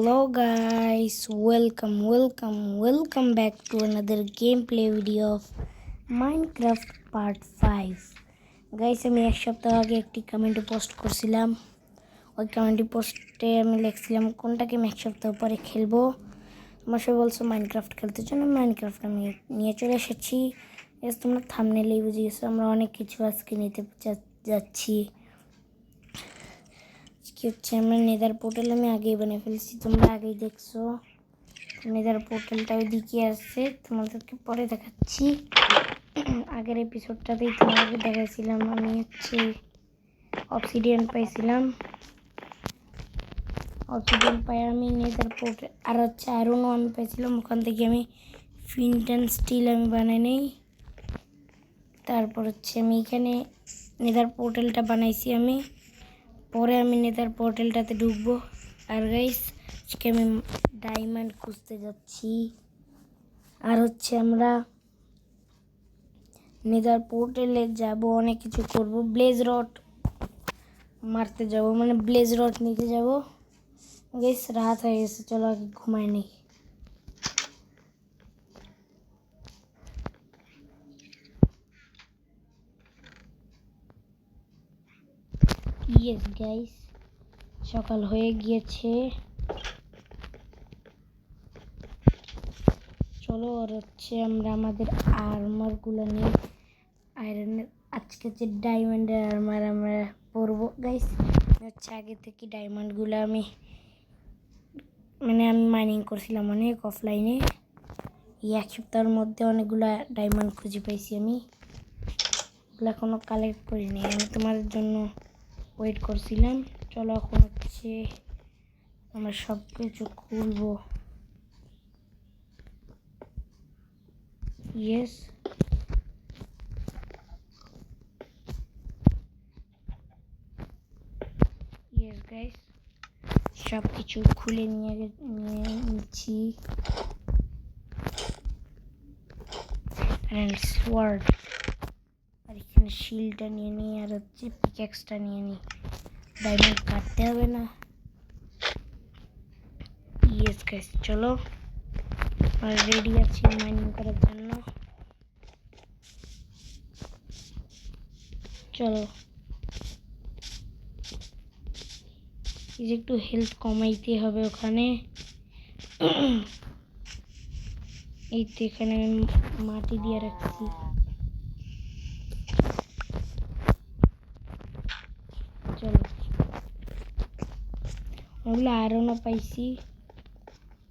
Hello guys, welcome back to another gameplay video of Minecraft part 5. Guys, আমি এক সপ্তাহ আগে একটি কমেন্ট পোস্ট করছিলাম। ওই কমেন্ট পোস্টে আমি লিখছিলাম কোনটাকে আমি এক সপ্তাহ পরে খেলবো। তোমরা সবাই বলছো মাইনক্রাফট খেলতে জন্য মাইনক্রাফট আমি নিয়ে চলে এসেছি। তোমরা থাম্বনেইলেই বুঝে গেছো আমরা অনেক কিছু আজকে নিতে যাচ্ছি। কি হচ্ছে আমরা নেদার পোর্টাল আমি আগেই বানিয়ে ফেলছি, তোমরা আগেই দেখছো। নেদার পোর্টালটা ওইদিকে আছে, তোমাদেরকে পরে দেখাচ্ছি। আগের এপিসোডটাতেই তোমাদেরকে দেখাইছিলাম আমি হচ্ছে অবসিডিয়ান পাইছিলাম। অবসিডিয়ান পাই আমি নেদার পোর্টাল আর হচ্ছে আয়রনও আমি পাইছিলাম। ওখান থেকে আমি ফ্লিন্ট অ্যান্ড স্টিল আমি বানাই নেই। তারপর হচ্ছে আমি এখানে নেদার পোর্টালটা বানাইছি আমি। পরে আমি নেদার পোর্টালটাতে ঢুকবো। আর গাইস আজকে আমি ডায়মন্ড খুঁজতে যাচ্ছি। আর হচ্ছে আমরা নেদার পোর্টালে যাব, অনেক কিছু করব। ব্লেজ রড মারতে যাব, মানে ব্লেজ রড নিতে যাব। গাইস রাত হয়ে গেছে, চলো আগে ঘুমাই নেই। ইয়েস গাইস, সকাল হয়ে গিয়েছে। চলো আর হচ্ছে আমরা আমাদের আর্মারগুলো নিয়ে আয়রনের আজকে যে ডায়মন্ডের আর্মার আমরা পরবো। গাইস হচ্ছে আগে থেকে ডায়মন্ডগুলো আমি মাইনিং করছিলাম অনেক অফলাইনে। এই এক সপ্তাহের মধ্যে অনেকগুলো ডায়মন্ড খুঁজে পাইছি আমি। ওগুলো এখনও কালেক্ট করিনি, আমি তোমাদের জন্য ওয়েট করছিলাম। চলো এখন হচ্ছে আমরা সব কিছু খুলবো। ইয়েস গাইস, সব কিছু খুলে নিয়ে নিচ্ছি। সোয়ার্ড আর এখানে শিলটা নিয়ে নিই, আর হচ্ছে পিক্যাক্সটা নিয়ে নিই। ডায়মন্ড কাটতে হবে না। ইয়েস গাইস, চলো আর রেডি আছি মাইনিং করার জন্য। চলো একটু হেলথ কমাইতে হবে ওখানে। এই তো এখানে আমি মাটি দিয়ে রাখছি। চলো ওগুলো আয়রনও পাইছি,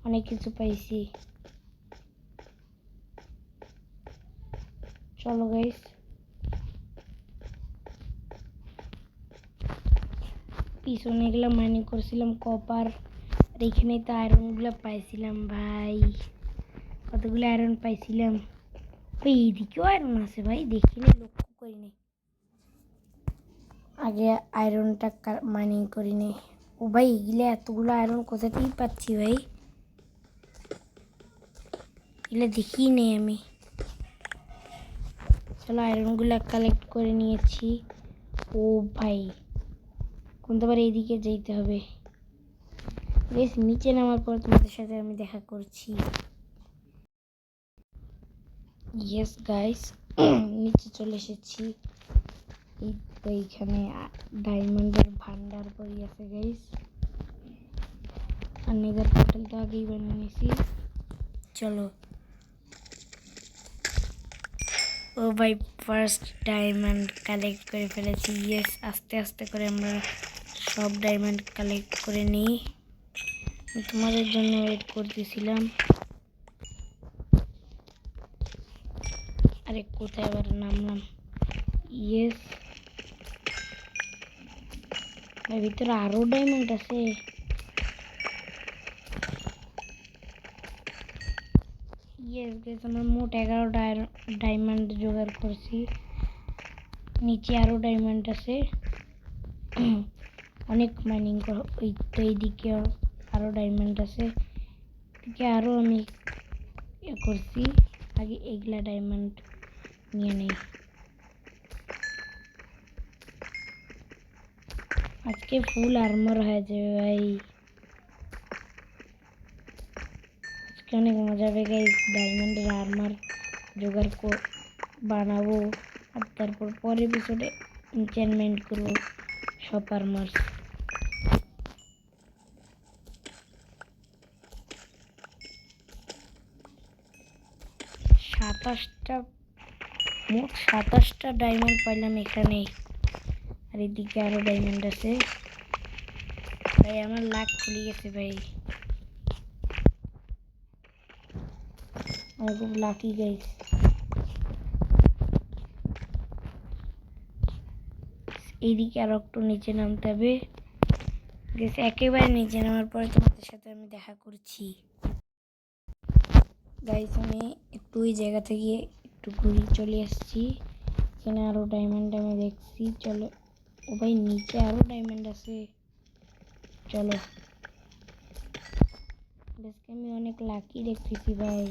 অনেক কিছু পাইছি। চলো গাইস পিছনে এগুলো মাইনিং করছিলাম কপার, আর এখানে তো আয়রনগুলো পাইছিলাম। ভাই কতগুলো আয়রন পাইছিলাম। ওই এইদিকেও আয়রন আছে ভাই, দেখিনি, লক্ষ্য করিনি। আগে আয়রনটা মাইনিং করিনি। ও ভাই এগুলো এতগুলো আয়রন কোথা থেকেই পাচ্ছি ভাই, এগুলো দেখিই নেই আমি। চলো আয়রনগুলো কালেক্ট করে নিয়েছি। ও ভাই কোনবার এইদিকে যেতে হবে। বেশ নিচে নামার পর তোমাদের সাথে আমি দেখা করছি। ইয়েস গাইস, নিচে চলে এসেছি। এই তো এইখানে ডায়মন্ডের ভান্ডার পড়ে আছে গাইস। আর নেদার পোর্টালটা আগেই বানিয়ে নিয়েছি। চলো ও ভাই ফার্স্ট ডায়মন্ড কালেক্ট করে ফেলেছি। ইয়েস, আস্তে আস্তে করে আমরা সব ডায়মন্ড কালেক্ট করে নিই। তোমাদের জন্য ওয়েট করতেছিলাম। আরে কোথায় আবার নামলাম। ইয়েস, এর ভিতরে আরো ডায়মন্ড আছে। ইয়েস গাইস, আমরা মোট 11টা ডায়মন্ড জোগাড় করছি। নিচে আরো ডায়মন্ড আছে। অনেক মাইনিং ওই তো এইদিকে আরো ডায়মন্ড আছে। এদিকে আরো আমি করছি। আগে এগুলা ডায়মন্ড নিয়ে নেই। আজকে ফুল আর্মার হয়ে যাবে ভাই। অনেক মজা হবে গাইস। ডায়মন্ডের আর্মার জোগাড় বানাবো, আর তারপর পরের এপিসোডে এনচ্যান্টমেন্ট করবো সব আর্মার। মোট 27টা ডায়মন্ড পাইলাম এখানে, আর এদিকে আরো ডায়মন্ড আছে। ভাই আমার লাক খুলে গেছে ভাই, আমি খুব লাকি গাইস। এইদিকে আরো একটু নিচে নামতে হবে গাইস। একেবারে নিচে নামার পরে তোমাদের সাথে আমি দেখা করছি গাইস। আমি একটু ওই জায়গা থেকে একটু ঘুরে চলে আসছি। এখানে আরো ডায়মন্ড আমি দেখছি। চলো, ও ভাই নিচে আরো ডায়মন্ড আছে। চলো, আমি অনেক লাকি দেখতেছি ভাই,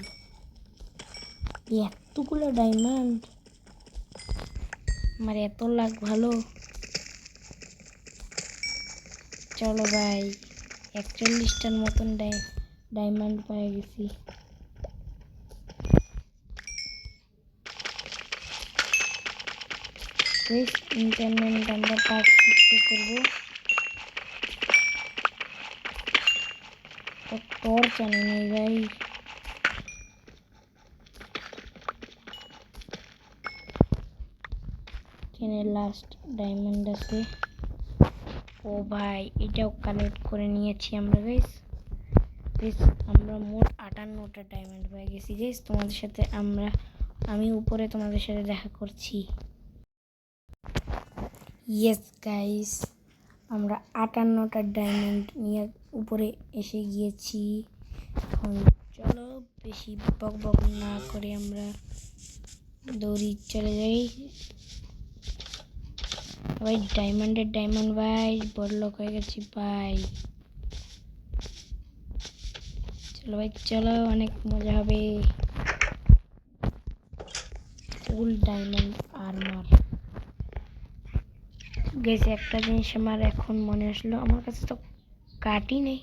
এতগুলো ডায়মন্ড, আমার এত লাক ভালো। চলো ভাই, 41টার মতন ডায়মন্ড পেয়ে গেছি। ইন্টারনেট আমরা পার্ট 6 করবো। টর্চ আনি নাই ভাই, এখানে লাস্ট ডায়মন্ড আছে। ও ভাই, এটাও কালেক্ট করে নিয়েছি আমরা গাইস। আমরা মোট 58টা ডায়মন্ড পেয়ে গেছি গাইস। তোমাদের সাথে আমি উপরে তোমাদের সাথে দেখা করছি। ইয়েস গাইস, আমরা 58টা ডায়মন্ড নিয়ে উপরে এসে গিয়েছি। এখন চলো বেশি বক বক না করে আমরা দৌড়ি চলে যাই ভাই। ডায়মন্ড ভাই, বড়লোক হয়ে গেছি ভাই। চলো ভাই চলো, অনেক মজা হবে। ফুল ডায়মন্ড আর্মার গেছে। একটা জিনিস আমার এখন মনে আসলো, আমার কাছে তো কাটই নেই।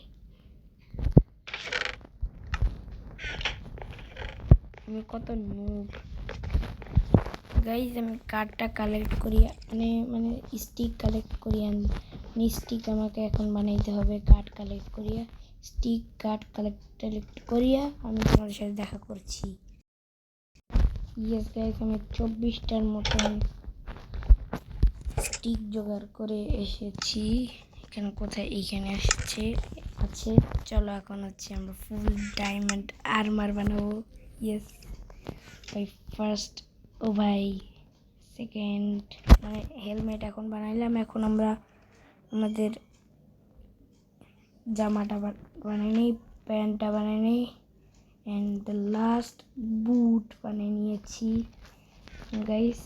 আমি কত নুব গাইজ। আমি কার্ডটা কালেক্ট করি, মানে স্টিক কালেক্ট করি আনি। স্টিক আমাকে এখন বানাইতে হবে। কার্ড কালেক্ট করিয়া, স্টিক কার্ড কালেক্ট করিয়া আমি তোমাদের সাথে দেখা করছি। ইয়েস গাইজ, আমি 24টার মতন স্টিক জোগাড় করে এসেছি। এখানে কোথায়, এইখানে আছে। চলো এখন হচ্ছে আমরা ফুল ডায়মন্ড আর্মার বানাবো। ইয়েস ভাই, ফার্স্ট ও ভাই সেকেন্ড মানে হেলমেট এখন বানাইলাম। এখন আমরা আমাদের জামাটা বানাই নিই, প্যান্টটা বানাই নিই, অ্যান্ড দ্য লাস্ট বুট বানিয়ে নিয়েছি গাইস।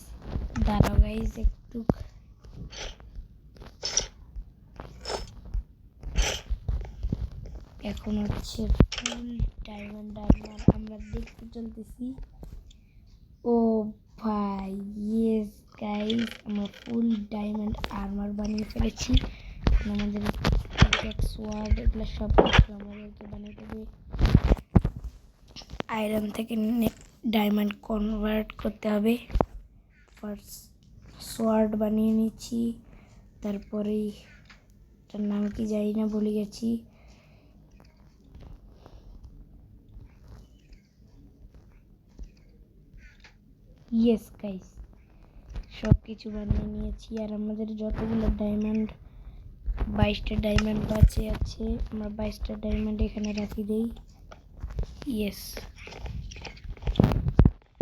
দাঁড়াও গাইস একটু, এখন হচ্ছে ফুল ডায়মন্ড আর্মার আমরা দেখতে চলতেছি। ও ভাই ইয়েস গাইস, আমরা ফুল ডায়মন্ড আর্মার বানিয়ে ফেলেছি। আমাদের সোয়ার্ড এগুলো সব কিছু আমাদেরকে বানাতে হবে। আয়রন থেকে ডায়মন্ড কনভার্ট করতে হবে। ফার্স্ট সোয়ার্ড বানিয়ে নিচ্ছি, তারপরে এটার নাম কি জানি না, ভুলে গেছি। ইয়েস গাইস, সব কিছু বানিয়ে নিয়েছি। আর আমাদের যতগুলো ডায়মন্ড, 22টা ডায়মন্ড বাঁচে আছে, আমরা 22টা ডায়মন্ড এখানে রাখি দেই। ইয়েস,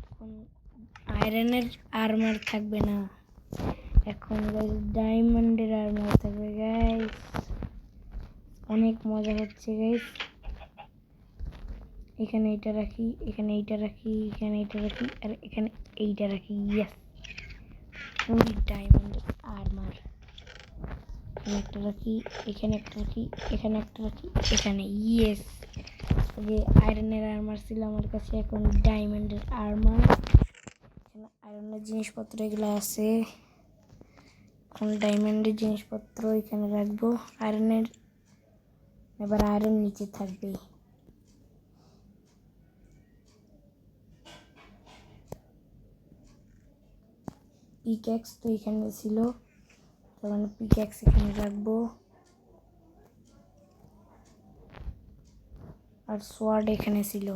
এখন আয়রনের আর্মার থাকবে না, এখন গাইস ডায়মন্ডের আর্মার থাকবে গাইস। অনেক মজা হচ্ছে গাইস। এখানে এটা রাখি, এখানে এইটা রাখি, এখানে এটা রাখি, আর এখানে এইটা রাখি। ইয়েস, ফুল ডায়মন্ড আর্মার। এখানে একটা রাখি, এখানে একটা রাখি, এখানে একটা রাখি, এখানে। ইয়েস, যে আয়রনের আর্মার ছিল আমার কাছে, এখন ডায়মন্ডের আর্মার। এখানে আয়রনের জিনিসপত্র এগুলো আছে, এখন ডায়মন্ডের জিনিসপত্র এখানে রাখবো। আয়রনের, এবার আয়রন নিচে থাকবে। পিক্যাক্স তো এখানে ছিল, তার মানে পিক্যাক্স এখানে রাখবো। আর সোয়ার্ড এখানে ছিল,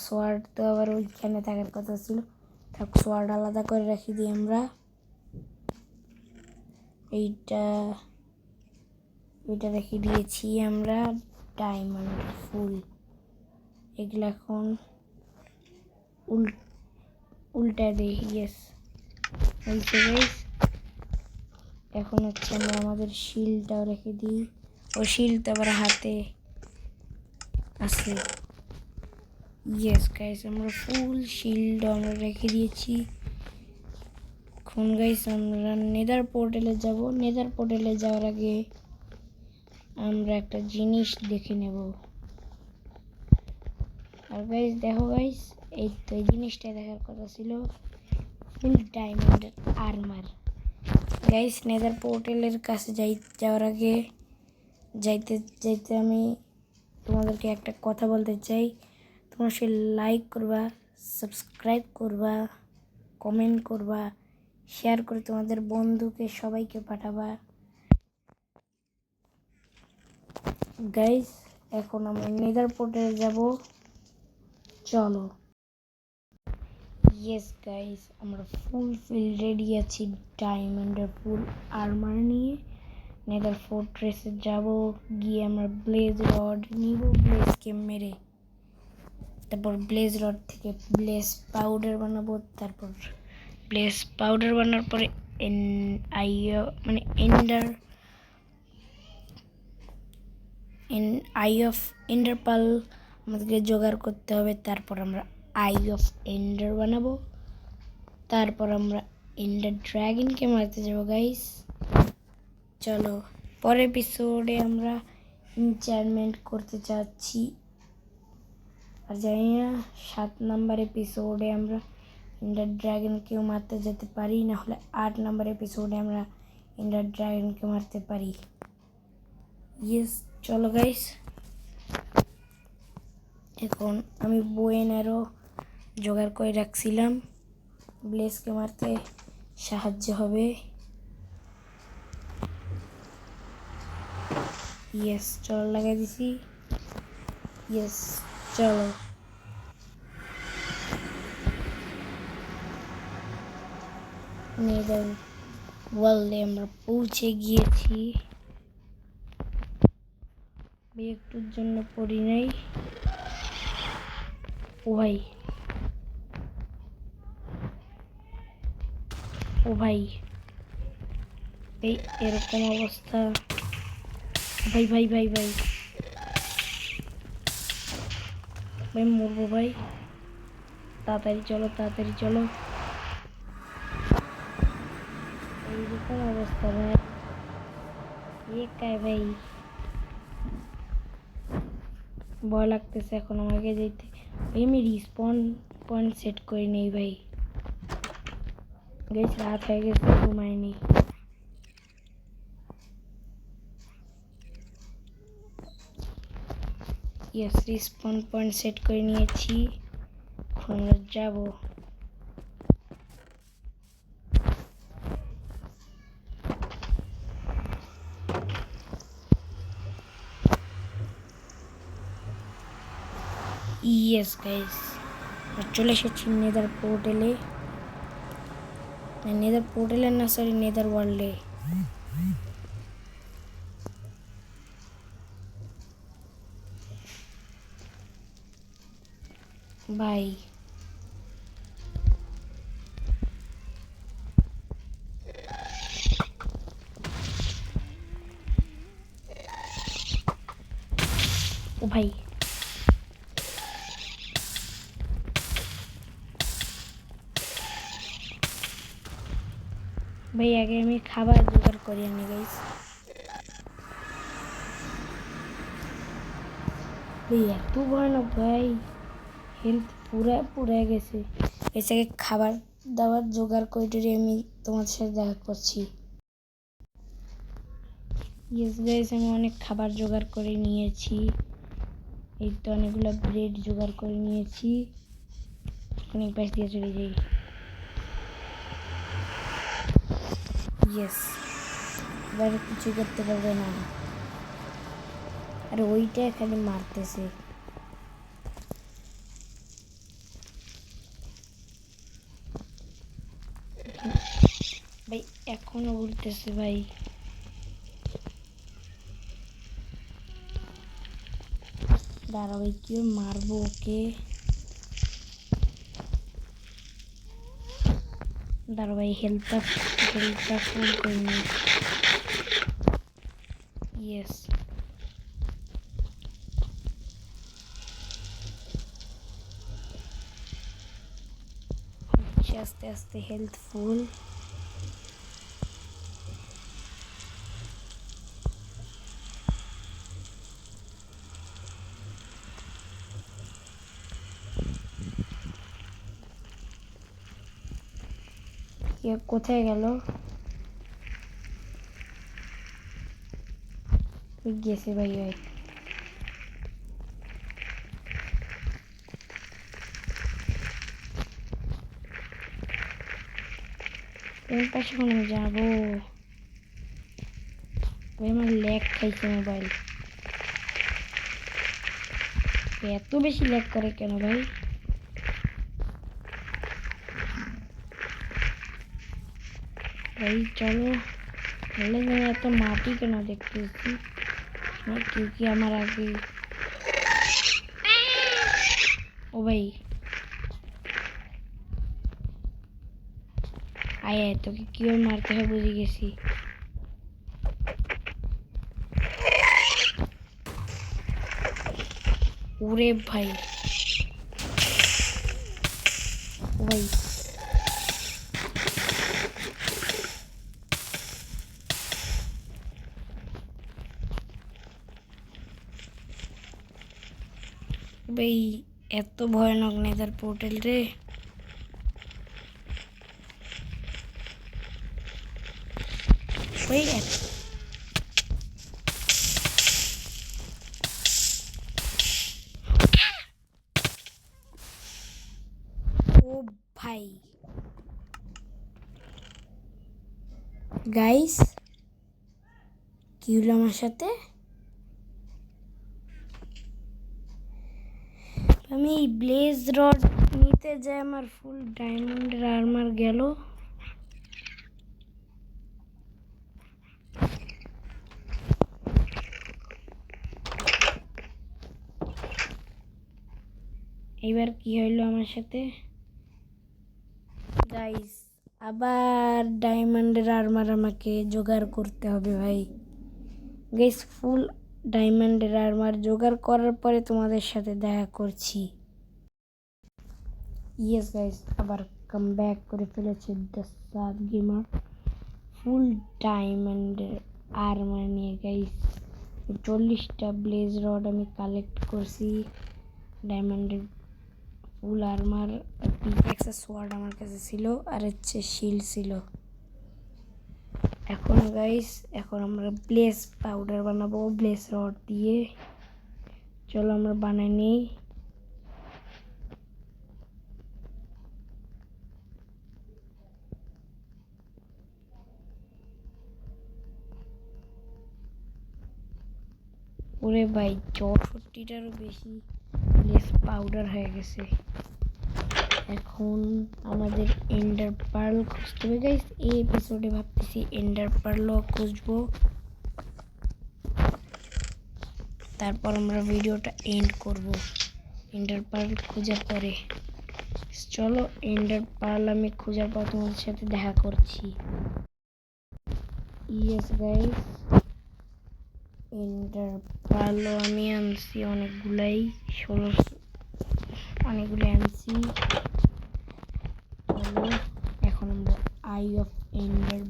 সোয়ার্ড তো আবার ওইখানে থাকার কথা ছিল, থাক সোয়ার্ড আলাদা করে রাখি দিই আমরা। এইটা রেখে দিয়েছি আমরা। ডায়মন্ড ফুল এগুলো এখন উল্টা দিই। ইয়েস, এখন হচ্ছে আমরা আমাদের শিলটাও রেখে দিই। ও শিল তো আবার হাতে আছে। ইয়েস গাইস, আমরা ফুল শিল্ড আমরা রেখে দিয়েছি। এখন গাইস আমরা নেদার পোর্টালে যাব। নেদার পোর্টালে যাওয়ার আগে আমরা একটা জিনিস দেখে নেব। আর গাইস দেখো গাইস, এই তো এই জিনিসটা দেখার কথা ছিল, ফুল ডায়মন্ডের আর্মার। গাইস নেদার পোর্টালের কাছে যাওয়ার আগে যাইতে আমি তোমাদেরকে একটা কথা বলতে চাই। তোমরা সে লাইক করবা, সাবস্ক্রাইব করবা, কমেন্ট করবা, শেয়ার করে তোমাদের বন্ধুকে সবাইকে পাঠাবা। গাইস এখন আমরা নেদার পোর্টালে যাব, চলো। ইয়েস গাইস, আমরা ফুল রেডি আছি ডায়মন্ডের ফুল আর্মার নিয়ে। নেদার ফোর্ট্রেসে যাব, গিয়ে আমরা ব্লেজ রড নিব, ব্লেজকে মেরে তারপর ব্লেজ রড থেকে ব্লেজ পাউডার বানাবো। তারপর ব্লেজ পাউডার বানানোর পরে আই অফ এন্ডার পাল আমাদেরকে জোগাড় করতে হবে। তারপর আমরা আই অফ এন্ডার বানাবো। তারপর আমরা এন্ডার ড্রাগনকে মারতে যাবো গাইস। চলো, পরের এপিসোডে আমরা এনচ্যান্টমেন্ট করতে চাচ্ছি। আর জানি না 7 নাম্বার এপিসোডে আমরা এন্ডার ড্রাগনকেও মারতে যেতে পারি, না হলে 8 নাম্বার এপিসোডে আমরা এন্ডার ড্রাগনকে মারতে পারি। ইয়েস, চলো গাইস। এখন আমি বোয়েন আরও জোগাড় করে রাখছিলাম, ব্লেজকে মারতে সাহায্য হবে। ইয়েস, চলো লাগাই দিছি। ইয়েস, চলো। নেদার ওয়ার্ল্ডে আমরা পৌঁছে গিয়েছি। একটুর জন্য পড়ি নাই। ও ভাই, এই এরকম অবস্থা। ভাই ভাই ভাই ভাই ভাই মরবো ভাই। তাড়াতাড়ি চলো। এইরকম অবস্থা ভাই, ভাই ভয় লাগতেছে এখন আমাকে যেতে। আমি রিস্পন পয়েন্ট সেট করে নেই ভাই। গাইস রাত হয়ে গেছে, ঘুমাইনি। ইয়েস, রিস্পন পয়েন্ট সেট করে নিয়েছি। এখন আমরা যাবো। ইয়েস গাইস, চলে এসেছি নেদার পোর্টালে। না সরি, নেদার ওয়ার্ল্ডে। ভাই ও ভাই, আগে আমি খাবার জোগাড় করি আনি গাইস। এত ভয়ানক ভাই, হেলথ পুরা গেছে। এসে খাবার দাবার জোগাড় করে আমি তোমাদের সাথে দেখা করছি। ইয়েস গাইস, আমি অনেক খাবার জোগাড় করে নিয়েছি। এই তো অনেকগুলো ব্রেড জোগাড় করে নিয়েছি। অনেক পাশ দিয়ে চলে যাই। ইয়েস, এবার কিছু করতে পারবে না। আর ওইটা খালি মারতেছে। ভাই এখনো উঠতেছে ভাই। দাঁড়া ভাই, কি মারবো ওকে। দাঁড়া ভাই, হেলথটা ফুল করে নি। ইয়েস, আস্তে আস্তে হেলথ ফুল। কোথায় গেল? গেছে ভাই ভাই। কোন পাশে কোনো যাবো? ভাই আমার ল্যাগ খাইছে মোবাইল। এত বেশি ল্যাগ করে কেন ভাই? ভাই চলো, বলে আমি এত মাটি কেন দেখতেছি? কেউ কি আমার আগে? ও ভাই আয় আয়, তোকে কিভাবে মারতে হয় বুঝে গেছি। ওরে ভাই, ও ভাই ভাই, এত ভয়ানক নেদার পোর্টাল রে। ভাই ও ভাই গাইস, কি হলো আমার সাথে? আমি ব্লেজ রড নিতে যাই, আমার ফুল ডায়মন্ডের আর্মার গেল। এবার কি হইলো আমার সাথে গাইস? আবার ডায়মন্ডের আর্মার আমাকে জোগাড় করতে হবে ভাই। গাইস ফুল ডায়মন্ডের আর্মার জোগাড় করার পরে তোমাদের সাথে দেখা করছি। ইয়েস গাইস, আবার কাম ব্যাক করে ফেলেছে দ্য সাদ গেমার। ফুল ডায়মন্ডের আর্মার নিয়ে গাইস 40টা ব্লেজ রড আমি কালেক্ট করছি। ডায়মন্ডের ফুল আর্মার, পিকঅ্যাক্সেস সোয়ার্ড আমার কাছে ছিল, আর হচ্ছে শিল্ড ছিল। এখন গাইস, এখন আমরা ব্লেজ পাউডার বানাবো ব্লেজ রড দিয়ে। চলো আমরা বানাই নিই। ওরে ভাই 64টারও বেশি ব্লেজ পাউডার হয়ে গেছে। এখন আমাদের এন্ডার পার্ল খুঁজতে হবে গাইস। এই এপিসোডে ভাবতেছি এন্ডার পার্লও খুঁজবো, তারপর আমরা ভিডিওটা এন্ড করব এন্ডার পার্ল খোঁজার পরে। চলো এন্ডার পার্ল আমি খোঁজার পর তোমাদের সাথে দেখা করছি। ইয়েস গাইস, এন্ডার পার্লও আমি আনছি অনেকগুলাই, 16 অনেকগুলো আনছি। চলো এখন আমরা আই অফ এন্ডার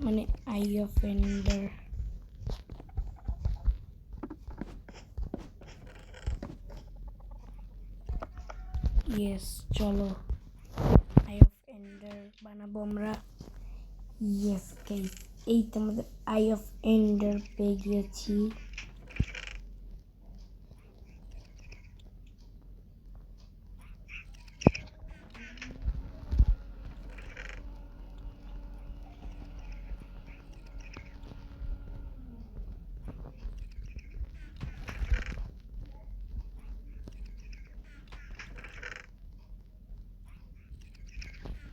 মানে আই অফ এন্ডার ইয়েস, চলো আই অফ এন্ডার বানাবো আমরা। ইয়েস গাইস, এই তো আমাদের আই অফ এন্ডার পেয়ে গিয়েছি।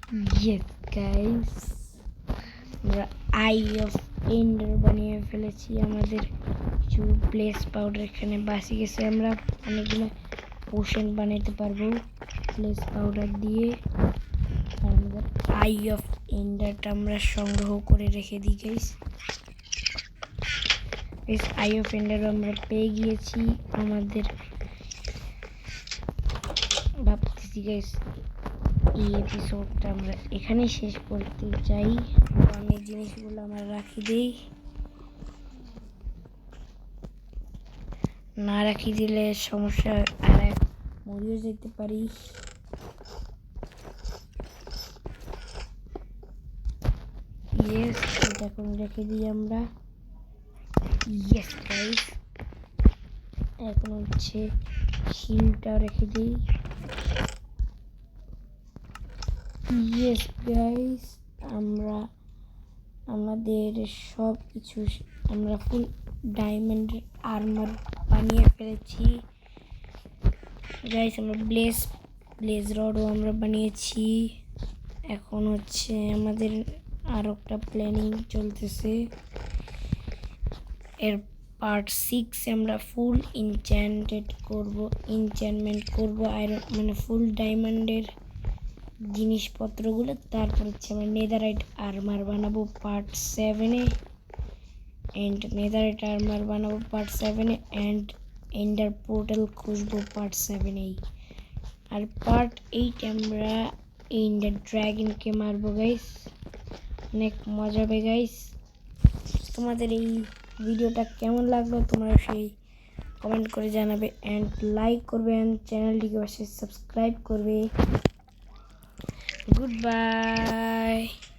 ইয়েস গাইস, আমরা আই অফ এন্ডার বানিয়ে ফেলেছি। আমাদের কিছু প্লেস পাউডার এখানে বাসি গেছে, আমরা অনেকগুলো পোশন বানাতে পারবো প্লেস পাউডার দিয়ে। আমাদের আই অফ এন্ডারটা আমরা সংগ্রহ করে রেখে দিই গাইস। আই অফ এন্ডার আমরা পেয়ে গিয়েছি। আমাদের ভাবতেছি গাইস এই এপিসোডটা আমরা এখানেই শেষ করতে চাই। আমি জিনিসগুলো আমরা রাখি দিই, না রাখি দিলে সমস্যা, আর এক মরিও যেতে পারি। ইয়েস, এটা এখন রেখে দিই আমরা। ইয়েস গাইস, এখন হচ্ছে শিলটা রেখে দিই। ইয়েস গাইস, আমরা আমাদের সব কিছু আমরা ফুল ডায়মন্ড আর্মার বানিয়ে ফেলেছি গাইস। আমরা ব্লেজ রডও আমরা বানিয়েছি। এখন হচ্ছে আমাদের আর একটা প্ল্যানিং চলতেছে। এর পার্ট 6 আমরা ফুল এনচ্যান্টমেন্ট করব আয়রন মানে ফুল ডায়মন্ডের জিনিসপত্রগুলো। তারপর হচ্ছে আমরা নেদারাইট আর্মার বানাবো পার্ট 7-এ, এন্ড নেদারাইট আর্মার বানাবো পার্ট 7-এ, এন্ড এন্ডার পোর্টাল খুঁজবো পার্ট 7-এই। আর পার্ট 8 আমরা এন্ডার ড্রাগনকে মারবো গাইস, অনেক মজা হবে গাইস। তোমাদের এই ভিডিওটা কেমন লাগলো তোমরা সেই কমেন্ট করে জানাবে, এন্ড লাইক করবে, এন্ড চ্যানেলটিকে অবশ্যই সাবস্ক্রাইব করবে। Good bye.